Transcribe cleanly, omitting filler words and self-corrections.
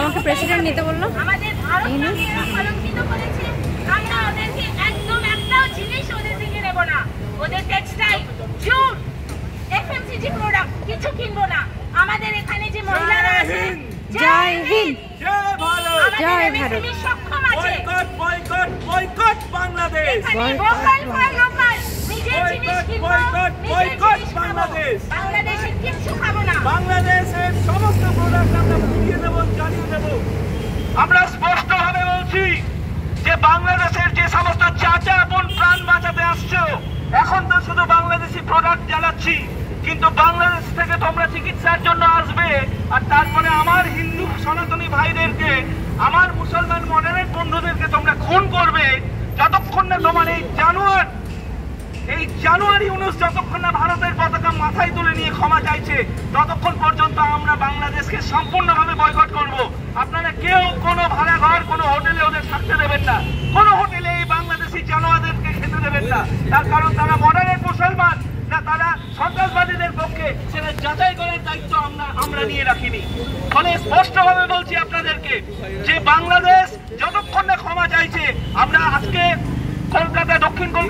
আমাকে প্রেসিডেন্ট নিতে বললো। আমাদের ভারতকে কলঙ্কিত করেছে। আমরা ওদেরকে একদম একটাও জিনিস ওদের থেকে নেব না। ওদের টেক্সটাইল, জুট, এফএমসিজি প্রোডাক্ট কিছু কিনবো না। আমাদের এখানে যে মহিলারা আছে, জয় হিন্দ, জয় ভারত, জয় ভারত। সক্ষম আছে। বয়কট বয়কট বয়কট বাংলাদেশ, এখানে লোকাল ফর লোকাল, নিজের জিনিস কিনবো, বয়কট বয়কট বাংলাদেশ। বাংলাদেশের কিচ্ছু খাবো না। বাংলাদেশের সমস্ত প্রোডাক্ট আমরা ফিরিয়ে দেব, জানিয়ে দেব। আমরা স্পষ্টভাবে বলছি যে বাংলাদেশের যে সমস্ত চাচা বোন প্রাণ বাঁচাতে আসছো, এখন তো শুধু বাংলাদেশি প্রোডাক্ট জ্বালাচ্ছি, কিন্তু বাংলাদেশ থেকে তোমরা চিকিৎসার জন্য আসবে আর তারপরে আমার হিন্দু সনাতনী ভাইদেরকে, আমার মুসলমান মডারেট বন্ধুদেরকে তোমরা খুন করবে। যতক্ষণ না তোমার এই জানুয়ারি 19 যতক্ষণ না ভারতের পতাকা মাথায় তুলে নিয়ে ক্ষমা চাইছে, ততক্ষণ পর্যন্ত আমরা বাংলাদেশকে সম্পূর্ণভাবে বয়কট করব। আপনারা কেউ কোনো ভাড়া ঘর, কোনো হোটেলে ওদের থাকতে দেবেন না, কোনো হোটেলে এই বাংলাদেশি জানোয়ারদেরকে খেতে দেবেন না। তার কারণ তারা মডারেট মুসলমান না, তারা সন্ত্রাসবাদীদের পক্ষে, সেটা যাচাই করার দায়িত্ব আমরা নিয়ে রাখিনি। ফলে স্পষ্টভাবে বলছি আপনাদের